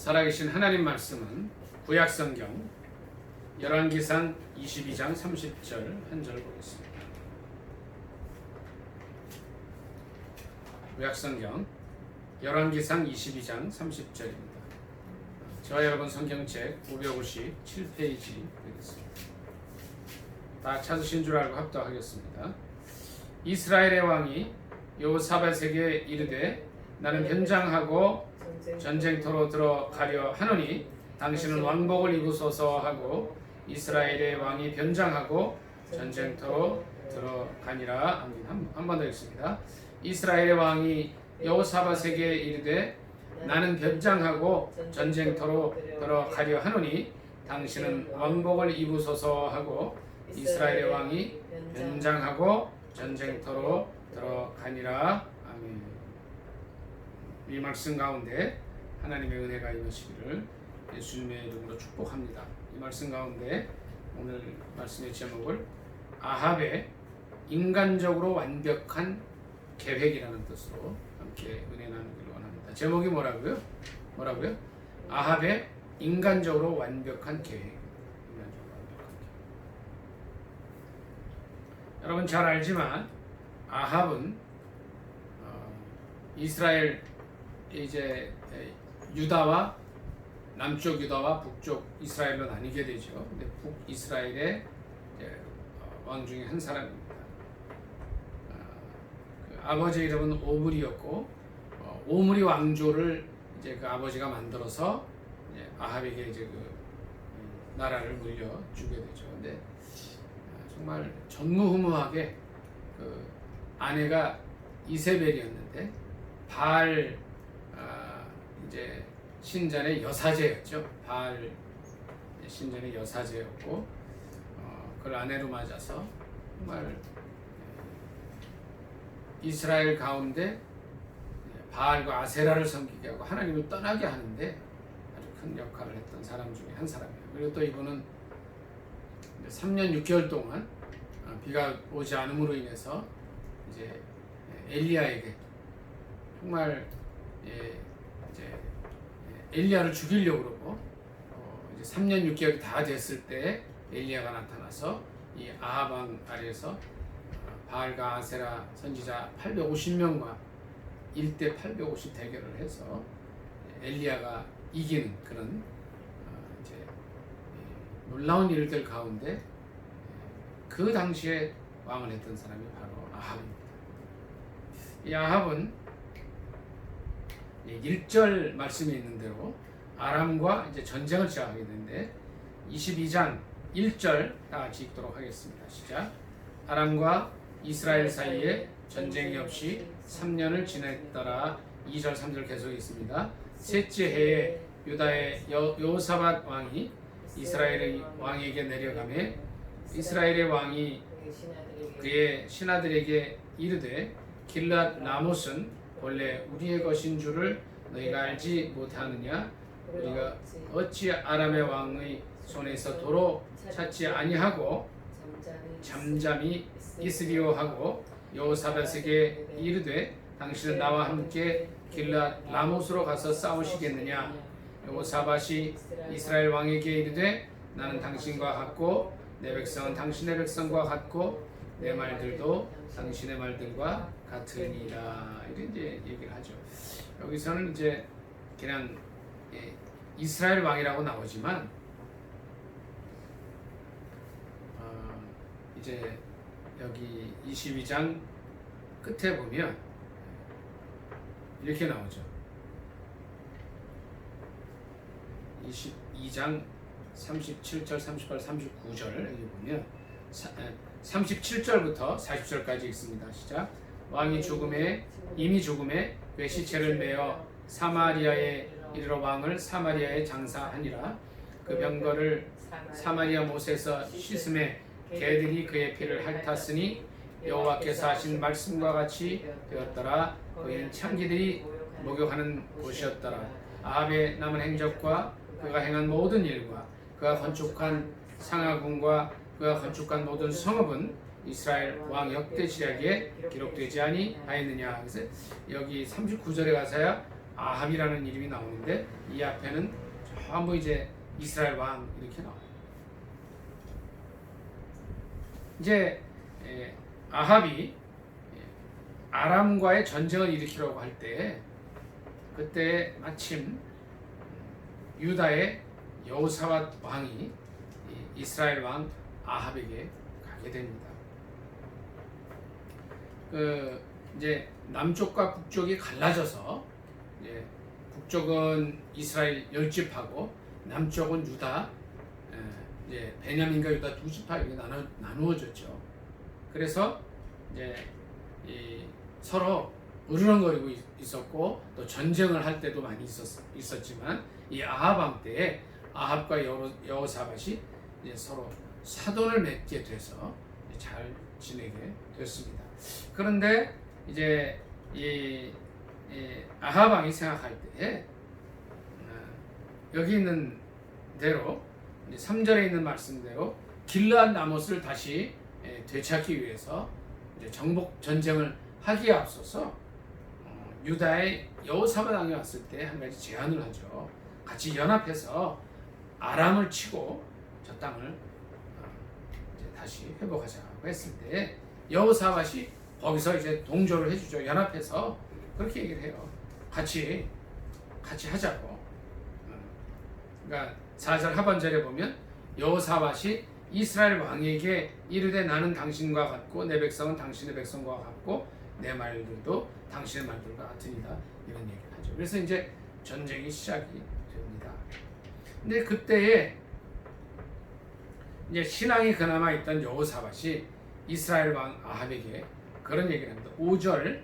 살아계신 하나님 말씀은 구약성경 열왕기상 22장 30절 한 절 보겠습니다. 구약성경 열왕기상 22장 30절입니다. 저와 여러분 성경책 557페이지 되겠습니다. 다 찾으신 줄 알고 합독하겠습니다. 이스라엘의 왕이 여호사밧에게 이르되 나는 변장하고 전쟁터로 들어가려 하노니 당신은 왕복을 입으소서 하고 이스라엘의 왕이 변장하고 전쟁터로 들어가니라. 한 번 더 읽습니다. 이스라엘의 왕이 여호사밧에게 이르되 나는 변장하고 전쟁터로 들어가려 하노니 당신은 왕복을 입으소서 하고 이스라엘의 왕이 변장하고 전쟁터로 들어가니라. 아멘. 이 말씀 가운데 하나님의 은혜가 임하시기를 예수님의 이름으로 축복합니다. 이 말씀 가운데 오늘 말씀의 제목을 아합의 인간적으로 완벽한 계획이라는 뜻으로 함께 은혜 나누기를 원합니다. 제목이 뭐라고요? 아합의 인간적으로 완벽한 계획. 여러분 잘 알지만 아합은 이스라엘 이제 유다와 남쪽 유다와 북쪽 이스라엘로 나뉘게 되죠. 근데 북이스라엘의 왕 중에 한 사람입니다. 그 아버지 이름은 오므리였고 오므리 왕조를 이제 그 아버지가 만들어서 아합에게 이제 그 나라를 물려주게 되죠. 근데 정말 전무후무하게 그 아내가 이세벨이었는데 바알 이제 신전의 여사제였죠. 바알 신전의 여사제였고 그걸 아내로 맞아서 정말 이스라엘 가운데 바알과 아세라를 섬기게 하고 하나님을 떠나게 하는데 아주 큰 역할을 했던 사람 중에 한 사람이에요. 그리고 또 이분은 3년 6개월 동안 비가 오지 않음으로 인해서 이제 엘리야에게 정말 이제 엘리야를 죽이려고 그러고 이제 3년 6개월이 다 됐을 때 엘리야가 나타나서 이 아합 왕 아래에서 바알과 아세라 선지자 850명과 1대 850 대결을 해서 엘리야가 이기는 그런 이제 놀라운 일들 가운데 그 당시에 왕을 했던 사람이 바로 아합입니다. 이 아합은 1절 말씀에 있는 대로 아람과 이제 전쟁을 시작하게 되는데 22장 1절 다 같이 읽도록 하겠습니다. 시작. 아람과 이스라엘 사이에 전쟁이 없이 3년을 지냈더라. 2절 3절 계속 있습니다. 셋째 해에 유다의 여호사밧 왕이 이스라엘의 왕에게 내려가매 이스라엘의 왕이 그의 신하들에게 이르되 길랏 라못은 원래 우리의 것인 줄을 너희가 알지 못하느냐? 우리가 어찌 아람의 왕의 손에서 도로 찾지 아니하고 잠잠히 있으리오 하고 여호사밧에게 이르되 당신은 나와 함께 길랏 라못으로 가서 싸우시겠느냐? 여호사밧이 이스라엘 왕에게 이르되 나는 당신과 같고 내 백성은 당신의 백성과 같고 내 말들도 당신의 말들과 같으니라. 이런 이제 얘기를 하죠. 여기서는 이제 그냥 이스라엘 왕이라고 나오지만 이제 여기 22장 끝에 보면 이렇게 나오죠. 22장 37절, 38, 39절 여기 보면 37절부터 40절까지 읽습니다. 시작. 왕이 이미 죽음에 그 시체를 메어 사마리아에 이르러 왕을 사마리아에 장사하니라. 그 병거를 사마리아 못에서 씻음에 개들이 그의 피를 핥았으니 여호와께서 하신 말씀과 같이 되었더라. 거기는 창기들이 목욕하는 곳이었더라. 아합의 남은 행적과 그가 행한 모든 일과 그가 건축한 상하궁과 그가 건축한 모든 성읍은 이스라엘 왕 역대지략에 기록되지 아니하였느냐. 그래서 여기 39절에 가서야 아합이라는 이름이 나오는데 이 앞에는 전부 이제 이스라엘 왕 이렇게 나와요. 이제 아합이 아람과의 전쟁을 일으키려고 할 때 그때 마침 유다의 여호사밧 왕이 이스라엘 왕 아합에게 가게 됩니다. 이제 남쪽과 북쪽이 갈라져서 이제 북쪽은 이스라엘 10집하고 남쪽은 유다, 이제 베냐민과 유다 두 지파 이렇게 나누어졌죠. 그래서 이제 서로 으르렁거리고 있었고 또 전쟁을 할 때도 많이 있었지만 이 아합 왕 때에 아합과 여호사밧이 이제 서로 사돈을 맺게 돼서 잘 지내게 됐습니다. 그런데 이제 이 아합 왕이 생각할 때 여기 있는 대로 3절에 있는 말씀대로 길르앗 라모스를 다시 되찾기 위해서 이제 정복 전쟁을 하기에 앞서서 유다의 여호사밧 왕이 왔을 때 한 가지 제안을 하죠. 같이 연합해서 아람을 치고 저 땅을 이제 다시 회복하자고 했을 때 여호사밧이 거기서 이제 동조를 해주죠. 연합해서 그렇게 얘기를 해요. 같이 하자고. 그러니까 4절 하반절에 보면 여호사밧이 이스라엘 왕에게 이르되 나는 당신과 같고 내 백성은 당신의 백성과 같고 내 말들도 당신의 말들과 같으니라 이런 얘기를 하죠. 그래서 이제 전쟁이 시작이 됩니다. 근데 그때에 이제 신앙이 그나마 있던 여호사밧이 이스라엘 왕 아합에게 그런 얘기를 합니다. 5절,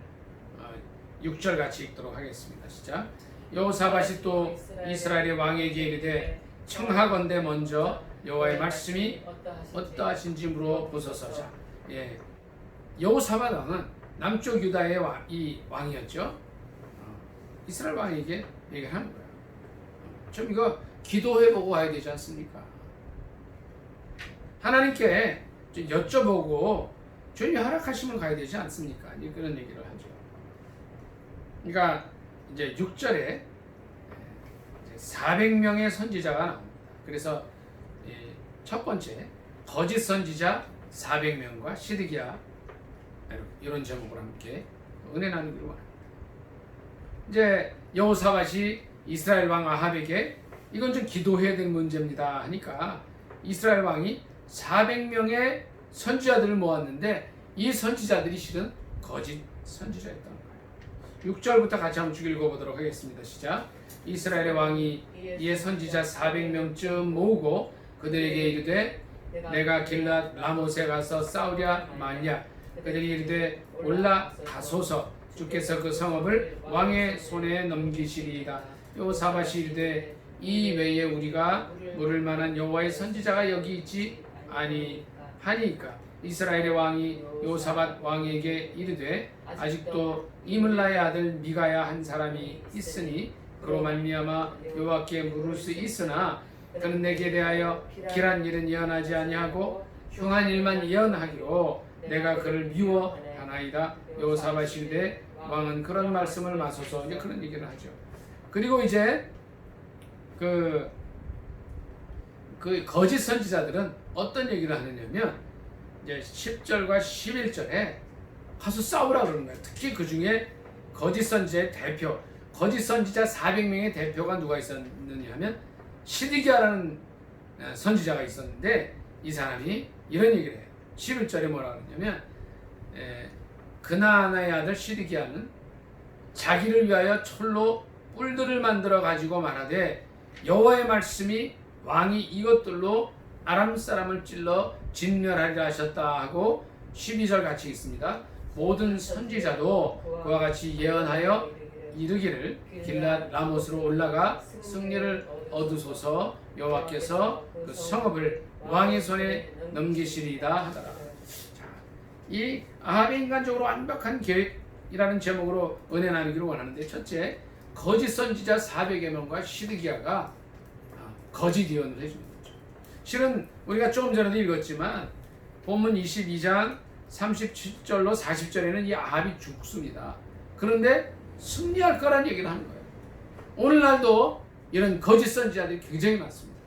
6절 같이 읽도록 하겠습니다. 시작. 여호사밧이 또 이스라엘의 왕에게 이르되 청하건대 먼저 여호와의 말씀이 어떠하신지 물어보소서. 자, 여호사밧 왕은 남쪽 유다의 왕이었죠. 이스라엘 왕에게 얘기를 하는 거예요. 좀 이거 기도해보고 와야 되지 않습니까? 하나님께 좀 여쭤보고 주님이 허락하시면 가야 되지 않습니까? 이제 그런 얘기를 하죠. 그러니까 이제 6절에 400명의 선지자가 나옵니다. 그래서 첫 번째 거짓 선지자 400명과 시드기야 이런 제목으로 함께 은혜 나누기로 합니다. 이제 여호사밧이 이스라엘 왕 아합에게 이건 좀 기도해야 될 문제입니다 하니까 이스라엘 왕이 400명의 선지자들을 모았는데 이 선지자들이 실은 거짓 선지자였던 거예요. 6절부터 같이 한번 읽어보도록 하겠습니다. 시작. 이스라엘의 왕이 이에 선지자 400명쯤 모으고 그들에게 이르되 내가 길랏 라못에 가서 싸우랴 마냐. 그들이 이르되 올라가소서. 주께서 그 성읍을 왕의 손에 넘기시리이다. 여호사밧이 이르되 이 외에 우리가 물을 만한 여호와의 선지자가 여기 있지 아니하니까. 이스라엘의 왕이 여호사밧 왕에게 이르되 아직도 이물라의 아들 미가야 한 사람이 있으니 그로 말미암아 여호와께 물을 수 있으나 그는 내게 대하여 길한 일은 예언하지 아니하고 흉한 일만 예언하기로 내가 그를 미워하나이다. 여호사밧이 이르되 왕은 그런 말씀을 마소서. 이제 그런 얘기를 하죠. 그리고 이제 그 거짓 선지자들은 어떤 얘기를 하느냐면 이제 10절과 11절에 가서 싸우라 그러는 거예요. 특히 그 중에 거짓 선지자의 대표, 거짓 선지자 400명의 대표가 누가 있었느냐 하면 시드기야라는 선지자가 있었는데 이 사람이 이런 얘기를 해요. 11절에 뭐라 그러냐면 그나아나의 아들 시드기야는 자기를 위하여 철로 뿔들을 만들어 가지고 말하되 여호와의 말씀이 왕이 이것들로 아람 사람을 찔러 진멸하리라 하셨다 하고 12절 같이 있습니다. 모든 선지자도 그와 같이 예언하여 이르기를 길랏 라못으로 올라가 승리를 얻으소서. 여호와께서 그 성읍을 왕의 손에 넘기시리이다 하더라. 자, 이 아합의 인간적으로 완벽한 계획이라는 제목으로 은혜 나누기를 원하는데, 첫째, 거짓 선지자 400여 명과 시드기야가 거짓 예언을 해주는 거죠. 실은 우리가 조금 전에도 읽었지만 본문 22장 37절로 40절에는 이 아합이 죽습니다. 그런데 승리할 거란 얘기를 하는 거예요. 오늘날도 이런 거짓 선지자들이 굉장히 많습니다.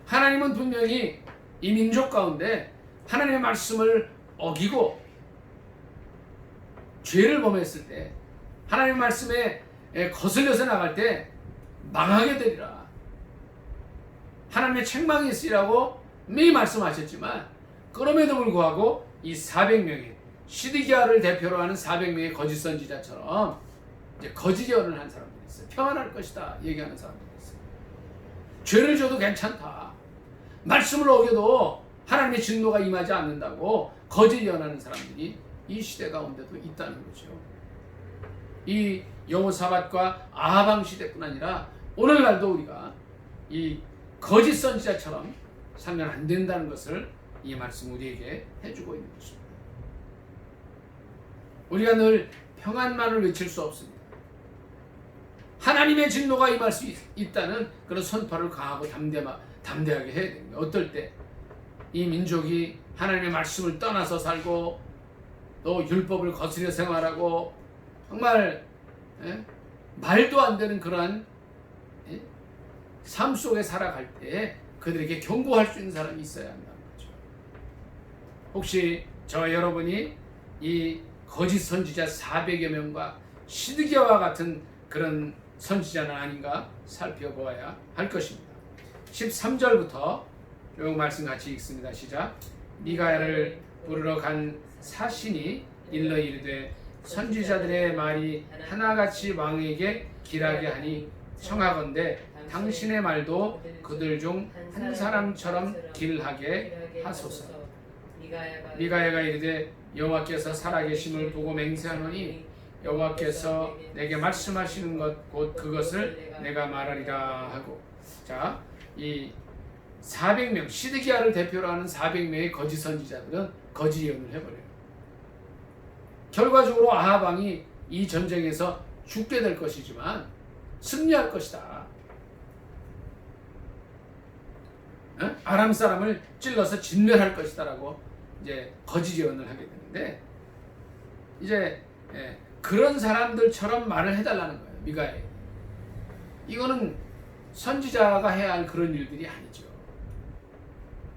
하나님은 분명히 이 민족 가운데 하나님의 말씀을 어기고 죄를 범했을 때 하나님의 말씀에 거슬려서 나갈 때 망하게 되리라. 하나님의 책망이 있으리라고 분명히 말씀하셨지만 그럼에도 불구하고 이 400명의 시드기야를 대표로 하는 400명의 거짓 선지자처럼 이제 거짓 예언을 한 사람들이 있어요. 평안할 것이다 얘기하는 사람들이 있어요. 죄를 져도 괜찮다. 말씀을 어겨도 하나님의 진노가 임하지 않는다고 거짓 예언하는 사람들이 이 시대 가운데도 있다는 거죠. 이 여호사밧과 아하방 시대뿐 아니라 오늘날도 우리가 이 거짓 선지자처럼 살면 안 된다는 것을 이 말씀 우리에게 해주고 있는 것입니다. 우리가 늘 평안만을 외칠 수 없습니다. 하나님의 진노가 임할 수 있다는 그런 선포를 강하고 담대하게 해야 됩니다. 어떨 때 이 민족이 하나님의 말씀을 떠나서 살고 또 율법을 거스려 생활하고 정말 말도 안 되는 그러한 삶 속에 살아갈 때 그들에게 경고할 수 있는 사람이 있어야 한다는 거죠. 혹시 저와 여러분이 이 거짓 선지자 400여 명과 시드기야와 같은 그런 선지자는 아닌가 살펴보아야 할 것입니다. 13절부터 요 말씀 같이 읽습니다. 시작. 미가야를 부르러 간 사신이 일러 이르되 선지자들의 말이 하나같이 왕에게 길하게 하니 청하건대 당신의 말도 그들 중 한 사람처럼 길하게 하소서. 미가야가 이르되 여호와께서 살아계심을 보고 맹세하노니 여호와께서 내게 말씀하시는 것 곧 그것을 내가 말하리라 하고. 자, 이 400명 시드기야를 대표로 하는 400명의 거짓 선지자들은 거짓 예언을 해버려요. 결과적으로 아합 왕이 이 전쟁에서 죽게 될 것이지만 승리할 것이다. 아람 사람을 찔러서 진멸할 것이다라고 이제 거짓 예언을 하게 되는데 이제 그런 사람들처럼 말을 해달라는 거예요. 미가야. 이거는 선지자가 해야 할 그런 일들이 아니죠.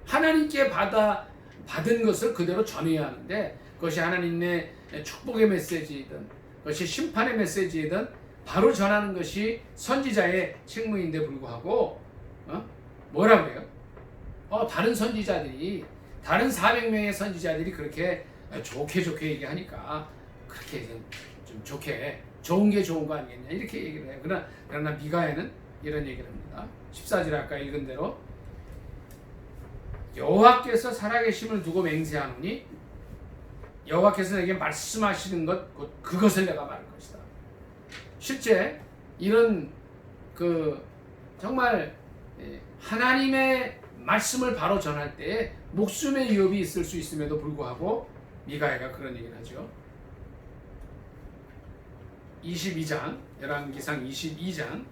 하나님께 받은 것을 그대로 전해야 하는데 그것이 하나님의 축복의 메시지이든 그것이 심판의 메시지이든 바로 전하는 것이 선지자의 책무인데 불구하고 뭐라고 해요? 다른 선지자들이 다른 400명의 선지자들이 그렇게 좋게 얘기하니까 그렇게 좀 좋게 좋은 게 좋은 거 아니겠냐 이렇게 얘기를 해요. 그러나 미가야는 이런 얘기를 합니다. 14절에 아까 읽은 대로 여호와께서 살아계심을 두고 맹세하노니 여호와께서 내게 말씀하시는 것 곧 그것을 내가 말할 것이다. 실제 이런 정말 하나님의 말씀을 바로 전할 때 목숨의 위협이 있을 수 있음에도 불구하고 미가야가 그런 얘기를 하죠. 22장 열왕기상 22장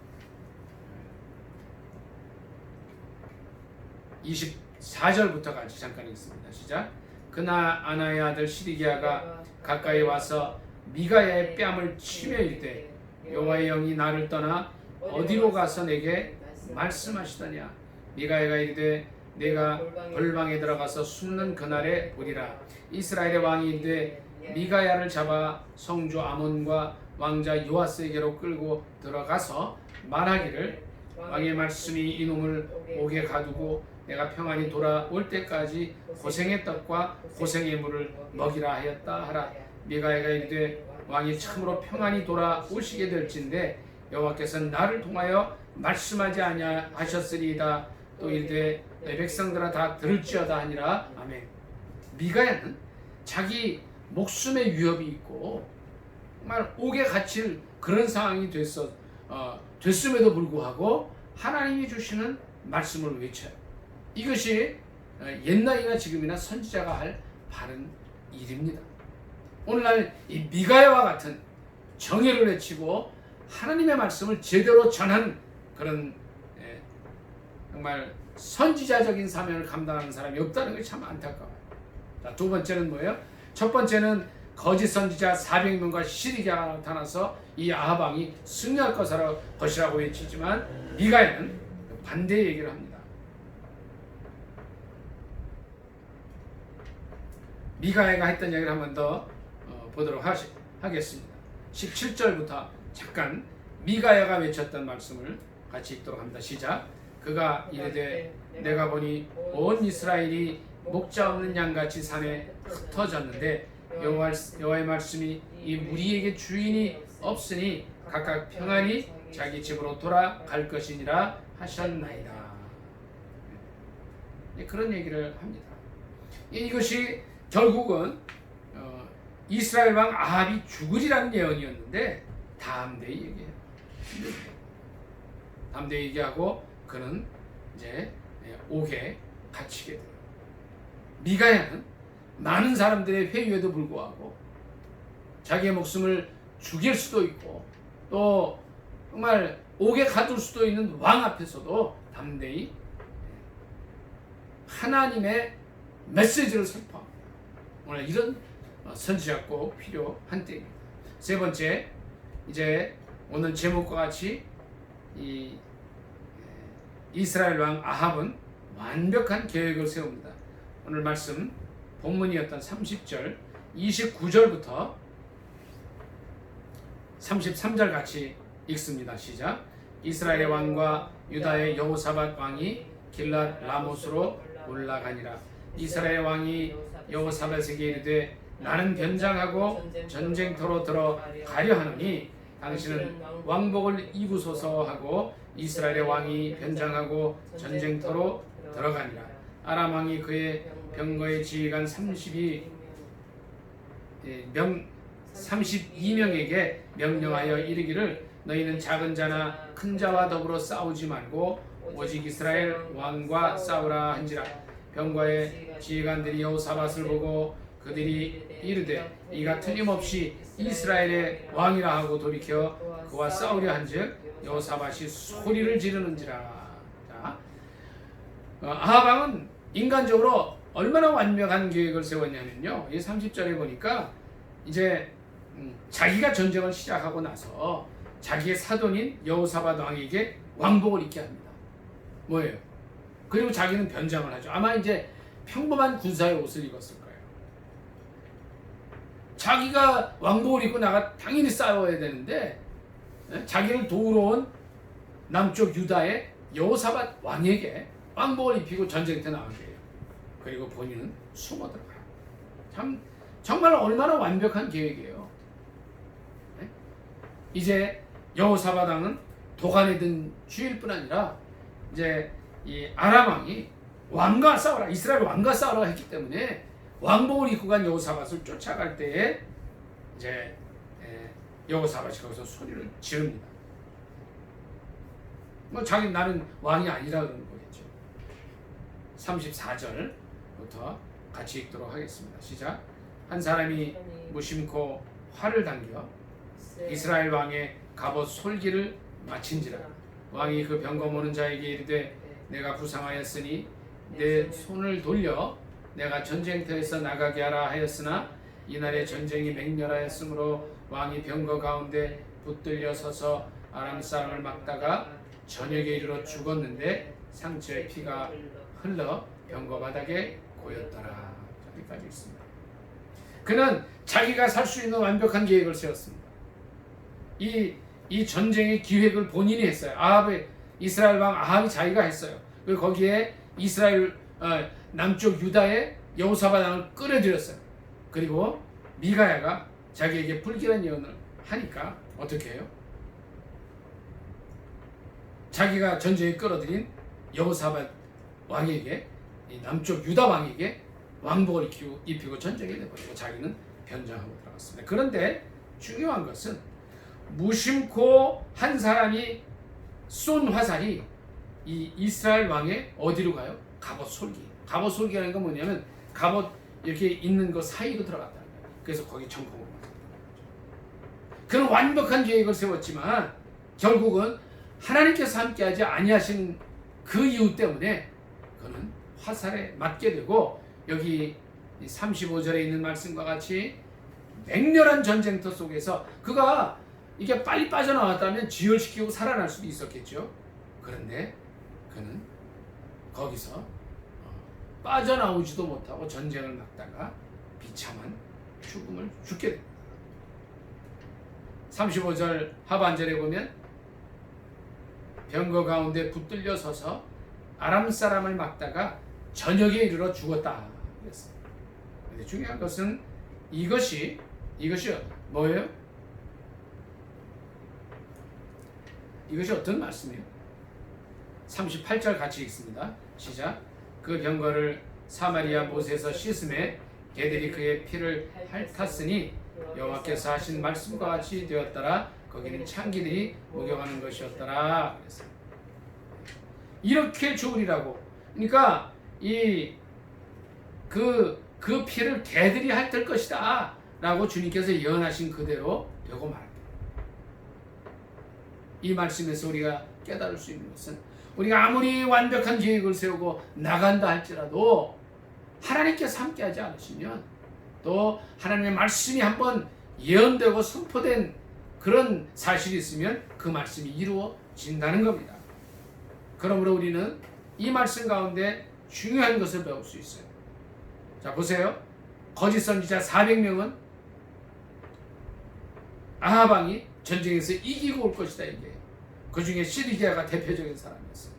24절부터 같이 잠깐 읽습니다. 시작. 그날 아나의 아들 시드기야가 가까이 와서 미가야의 뺨을 치며 이르되 여호와의 영이 나를 떠나 어디로 가서 내게 말씀하시더냐. 미가야가 이르되 내가 벌방에 들어가서 숨는 그날에 보리라. 이스라엘의 왕이 이르되 미가야를 잡아 성주 아몬과 왕자 요아스에게로 끌고 들어가서 말하기를 왕의 말씀이 이놈을 옥에 가두고 내가 평안히 돌아올 때까지 고생의 떡과 고생의 물을 먹이라 하였다 하라. 미가야가 이르되 왕이 참으로 평안히 돌아오시게 될진데 여호와께서는 나를 통하여 말씀하지 아니하셨으리이다. 또 이르되 내 백성들아 다 들을지어다 하니라. 아멘. 미가야는 자기 목숨의 위협이 있고 정말 옥에 갇힐 그런 상황이 됐음에도 불구하고 하나님이 주시는 말씀을 외쳐요. 이것이 옛날이나 지금이나 선지자가 할 바른 일입니다. 오늘날 이 미가야와 같은 정의를 외치고 하나님의 말씀을 제대로 전하는 그런 정말 선지자적인 사명을 감당하는 사람이 없다는 것이 참 안타까워요. 자, 두 번째는 뭐예요? 첫 번째는 거짓 선지자 400명과 시리기아가 나타나서 이 아합 왕이 승리할 것이라고 외치지만 미가야는 반대의 얘기를 합니다. 미가야가 했던 얘기를 한 번 더 보도록 하겠습니다. 17절부터 잠깐 미가야가 외쳤던 말씀을 같이 읽도록 합니다. 시작. 그가 이르되 내가 보니 온 이스라엘이 목자 없는 양같이 산에 흩어졌는데 여호와의 말씀이 이 무리에게 주인이 없으니 각각 평안히 자기 집으로 돌아갈 것이니라 하셨나이다. 그런 얘기를 합니다. 이것이 결국은 이스라엘 왕 아합이 죽으리라는 예언이었는데 담대히 얘기해요. 담대히 얘기하고 그는 이제 옥에 갇히게 돼요. 미가야는 많은 사람들의 회유에도 불구하고 자기의 목숨을 죽일 수도 있고 또 정말 옥에 가둘 수도 있는 왕 앞에서도 담대히 하나님의 메시지를 선포합니다. 오늘 이런 선지자가 꼭 필요한 때입니다. 세 번째, 이제 오늘 제목과 같이 이 이스라엘 왕 아합은 완벽한 계획을 세웁니다. 오늘 말씀 본문이었던 30절 29절부터 33절 같이 읽습니다. 시작. 이스라엘의 왕과 유다의 여호사밧 왕이 길랏 라못으로 올라가니라. 이스라엘 왕이 여호사밧에게 이르되 나는 변장하고 전쟁터로 들어가려 하노니 당신은 왕복을 입으소서 하고 이스라엘의 왕이 변장하고 전쟁터로 들어가니라. 아람 왕이 그의 병거의 지휘관 32명에게 명령하여 이르기를 너희는 작은 자나 큰 자와 더불어 싸우지 말고 오직 이스라엘 왕과 싸우라 한지라. 병거의 지휘관들이 여호사밧을 보고 그들이 이르되 이가 틀림없이 이스라엘의 왕이라 하고 돌이켜 그와 싸우려 한즉 여호사밧이 소리를 지르는지라. 아합 왕은 인간적으로 얼마나 완벽한 계획을 세웠냐면요, 이 30절에 보니까 이제 자기가 전쟁을 시작하고 나서 자기의 사돈인 여호사밧 왕에게 왕복을 입게 합니다. 뭐예요? 그리고 자기는 변장을 하죠. 아마 이제 평범한 군사의 옷을 입었을 거예요. 자기가 왕복을 입고 나가 당연히 싸워야 되는데 자기를 도우러 온 남쪽 유다의 여호사밧 왕에게 왕복을 입히고 전쟁터에 나가게 해요. 그리고 본인은 숨어 들어가요. 참 정말 얼마나 완벽한 계획이에요. 이제 여호사밧 왕은 도간에 든 주일 뿐 아니라 이제 이 아람 왕이 왕과 싸우라, 이스라엘 왕과 싸우라 했기 때문에 왕복을 입고 간 여호사밧을 쫓아갈 때에 이제 여호사밧이 거기서 소리를 지릅니다. 뭐 자기 나는 왕이 아니라 그러는 거겠죠. 34절부터 같이 읽도록 하겠습니다. 시작. 한 사람이 무심코 활을 당겨 이스라엘 왕의 갑옷 솔기를 마친지라. 왕이 그 병거 모는 자에게 이르되 내가 부상하였으니 내 손을 돌려 내가 전쟁터에서 나가게 하라 하였으나 이날에 전쟁이 맹렬하였으므로 왕이 병거 가운데 붙들려 서서 아람 사람을 막다가 저녁에 이르러 죽었는데 상처에 피가 흘러 병거 바닥에 고였더라. 여기까지 있습니다. 그는 자기가 살 수 있는 완벽한 계획을 세웠습니다. 이 전쟁의 기획을 본인이 했어요. 아합의 이스라엘 왕 아합이 자기가 했어요. 그리고 거기에 이스라엘 남쪽 유다의 여호사밧 왕을 끌어들였어요. 그리고 미가야가 자기에게 불길한 예언을 하니까 어떻게 해요? 자기가 전쟁에 끌어들인 여호사밧 왕에게, 이 남쪽 유다 왕에게 왕복을 입히고 전쟁에 내버리고 자기는 변장하고 들어갔습니다. 그런데 중요한 것은 무심코 한 사람이 쏜 화살이 이 이스라엘 왕의 어디로 가요? 갑옷 솔기. 갑옷 솔기라는 건 뭐냐면 갑옷 이렇게 있는 거 사이로 들어갔다는 거예요. 그래서 거기 정통으로 그는 완벽한 계획을 세웠지만 결국은 하나님께서 함께하지 아니하신 그 이유 때문에 그는 화살에 맞게 되고 여기 35절에 있는 말씀과 같이 맹렬한 전쟁터 속에서 그가 이게 빨리 빠져나왔다면 지혈시키고 살아날 수도 있었겠죠. 그런데 그는 거기서 빠져나오지도 못하고 전쟁을 막다가 비참한 죽음을 죽게 됩니다. 35절 하반절에 보면 병거 가운데 붙들려 서서 아람 사람을 막다가 저녁에 이르러 죽었다 그랬어요. 근데 중요한 것은 이것이 뭐예요? 이것이 어떤 말씀이에요? 38절 같이 읽습니다. 시작. 그 병거를 사마리아 못에서 씻음에 개들이 그의 피를 핥았으니 여호와께서 하신 말씀과 같이 되었더라. 거기는 창기들이 목욕하는 것이었더라. 그랬어요. 이렇게 죽으리라고. 그러니까 그 피를 개들이 핥을 것이다 라고 주님께서 예언하신 그대로 되고 말합니다. 이 말씀에서 우리가 깨달을 수 있는 것은 우리가 아무리 완벽한 계획을 세우고 나간다 할지라도 하나님께서 함께하지 않으시면 또 하나님의 말씀이 한번 예언되고 선포된 그런 사실이 있으면 그 말씀이 이루어진다는 겁니다. 그러므로 우리는 이 말씀 가운데 중요한 것을 배울 수 있어요. 자, 보세요. 거짓 선지자 400명은 아합 왕이 전쟁에서 이기고 올 것이다 이게. 그 중에 시드기야가 대표적인 사람이었어요.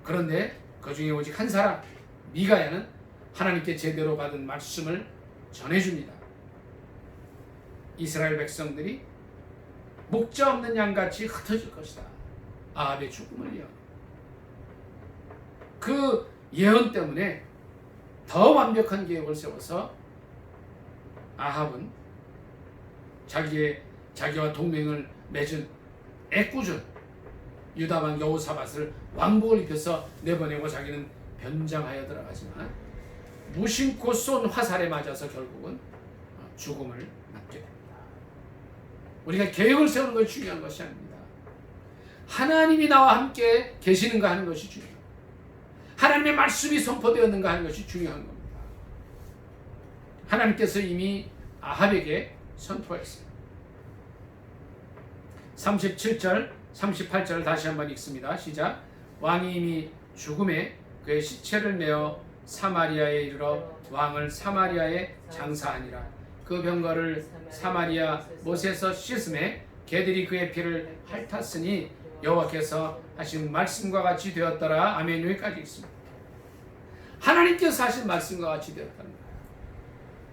그런데 그 중에 오직 한 사람 미가야는 하나님께 제대로 받은 말씀을 전해줍니다. 이스라엘 백성들이 목자 없는 양같이 흩어질 것이다. 아합의 죽음을 예언. 그 예언 때문에 더 완벽한 계획을 세워서 아합은 자기와 동맹을 맺은 애꿎은 유다왕 여호사밧을 왕복을 입혀서 내보내고 자기는 변장하여 들어가지만 무심코 쏜 화살에 맞아서 결국은 죽음을 맞게 됩니다. 우리가 계획을 세우는 것이 중요한 것이 아닙니다. 하나님이 나와 함께 계시는가 하는 것이 중요합니다. 하나님의 말씀이 선포되었는가 하는 것이 중요한 겁니다. 하나님께서 이미 아합에게 선포했어요. 37절, 38절 다시 한번 읽습니다. 시작. 왕이 이미 죽음에 그의 시체를 메어 사마리아에 이르러 왕을 사마리아에 장사하니라. 그 병거를 사마리아 못에서 씻음에 개들이 그의 피를 핥았으니 여호와께서 하신 말씀과 같이 되었더라. 아멘. 여기까지 있습니다. 하나님께서 하신 말씀과 같이 되었다는 거예요.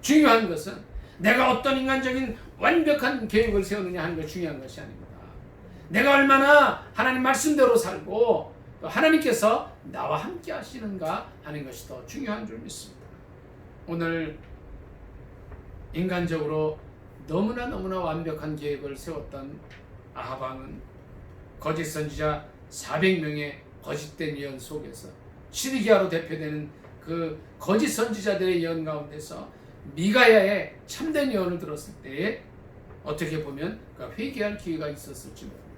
중요한 것은 내가 어떤 인간적인 완벽한 계획을 세우느냐 하는 것이 중요한 것이 아닙니다. 내가 얼마나 하나님 말씀대로 살고 또 하나님께서 나와 함께 하시는가 하는 것이 더 중요한 줄 믿습니다. 오늘 인간적으로 너무나 완벽한 계획을 세웠던 아합 왕은 거짓 선지자 400명의 거짓된 예언 속에서 시드기야로 대표되는 그 거짓 선지자들의 예언 가운데서 미가야의 참된 예언을 들었을 때에 어떻게 보면 회개할 기회가 있었을지 모릅니다.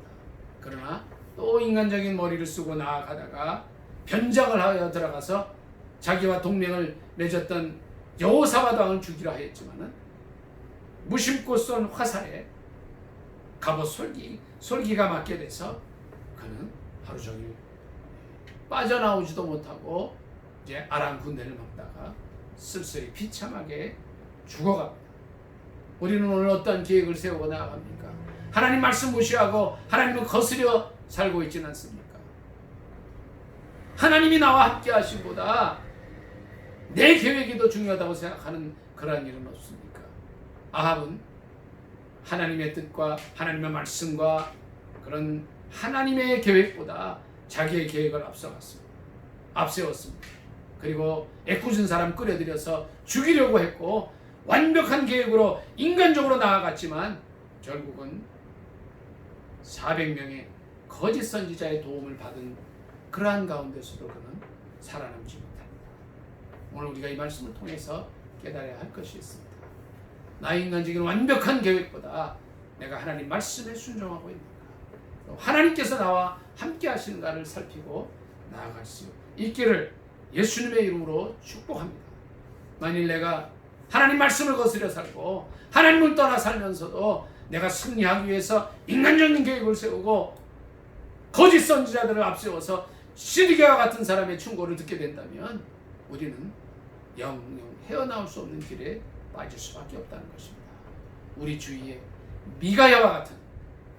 그러나 또 인간적인 머리를 쓰고 나아가다가 변장을 하여 들어가서 자기와 동맹을 맺었던 여호사밧 왕을 죽이라 하였지만은 무심코 쏜 화살에 갑옷 솔기가 맞게 돼서 그는 하루 종일 빠져나오지도 못하고 이제 아람 군대를 막다가 쓸쓸히 비참하게 죽어갑니다. 우리는 오늘 어떤 계획을 세우고 나아갑니까? 하나님 말씀 무시하고 하나님을 거스려 살고 있지는 않습니까? 하나님이 나와 함께 하심보다 내 계획이 더 중요하다고 생각하는 그러한 일은 없습니까? 아합은 하나님의 뜻과 하나님의 말씀과 그런 하나님의 계획보다 자기의 계획을 앞세웠습니다. 그리고 애꿎은 사람 끌어들여서 죽이려고 했고 완벽한 계획으로 인간적으로 나아갔지만 결국은 400명의 거짓 선지자의 도움을 받은 그러한 가운데서도 그는 살아남지 못합니다. 오늘 우리가 이 말씀을 통해서 깨달아야 할 것이 있습니다. 나의 인간적인 완벽한 계획보다 내가 하나님 말씀에 순종하고 있는가, 하나님께서 나와 함께 하시는가를 살피고 나아갈 수 있기를 예수님의 이름으로 축복합니다. 만일 내가 하나님 말씀을 거스려 살고 하나님을 떠나 살면서도 내가 승리하기 위해서 인간적인 계획을 세우고 거짓 선지자들을 앞세워서 시드기와 같은 사람의 충고를 듣게 된다면 우리는 영영 헤어나올 수 없는 길에 빠질 수밖에 없다는 것입니다. 우리 주위에 미가야와 같은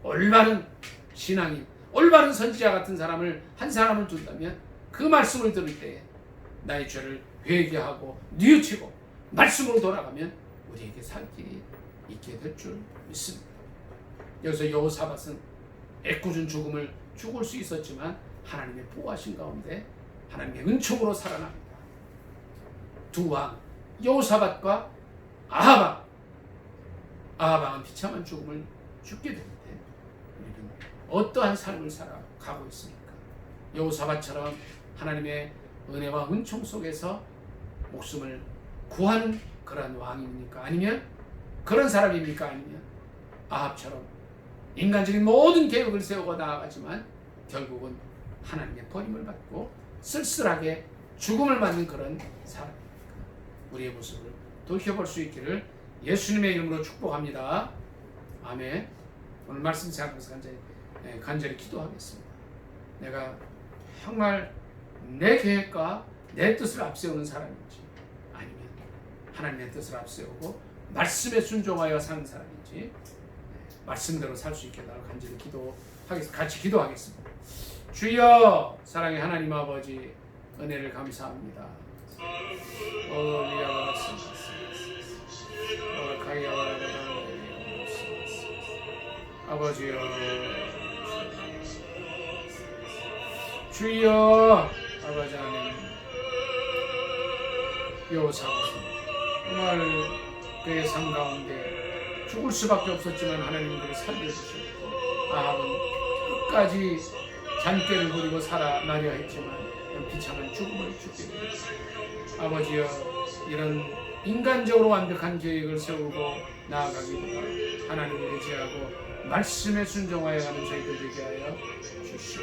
올바른 신앙인, 올바른 선지자 같은 사람을 한 사람을 둔다면 그 말씀을 들을 때 나의 죄를 회개하고 뉘우치고 말씀으로 돌아가면 우리에게 살 길이 있게 될 줄 믿습니다. 여기서 여호사밧은 애꿎은 죽음을 죽을 수 있었지만 하나님의 보호하신 가운데 하나님의 은총으로 살아납니다. 두 왕 여호사밧과 아하방, 아하방은 비참한 죽음을 죽게 되는데 우리는 어떠한 삶을 살아가고 있습니까? 여호사밧처럼 하나님의 은혜와 은총 속에서 목숨을 구하는 그런 왕입니까? 아니면 그런 사람입니까? 아니면 아합처럼 인간적인 모든 계획을 세우고 나아가지만 결국은 하나님의 버림을 받고 쓸쓸하게 죽음을 맞는 그런 사람입니까? 우리의 모습을 돌이켜볼 수 있기를 예수님의 이름으로 축복합니다. 아멘. 오늘 말씀 생각하면서 간절히 기도하겠습니다. 내가 정말 내 계획과 내 뜻을 앞세우는 사람인지 아니면 하나님의 뜻을 앞세우고 말씀에 순종하여 사는 사람인지 말씀대로 살 수 있게 나를 간절히 기도하겠습니다. 같이 기도하겠습니다. 주여 사랑의 하나님 아버지 은혜를 감사합니다. 아버지여 주여 아버지 하나님 여호사밧은 정말 그의 삶 가운데 죽을 수밖에 없었지만 하나님 그를 살려주셨고 아합은 끝까지 잔꾀를 부리고 살아나려 했지만 비참한 죽음을 죽게 됩니다. 아버지여 이런 인간적으로 완벽한 계획을 세우고 나아가기보다 하나님을 의지하고 말씀에 순종하여 가는 저희들 되게 하여 주시옵소서.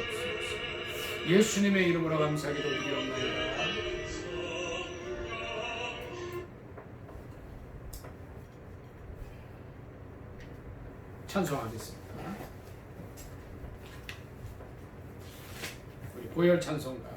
예수님의 이름으로 감사하기도 드리옵나이다. 찬송하겠습니다. 우리 고열 찬송가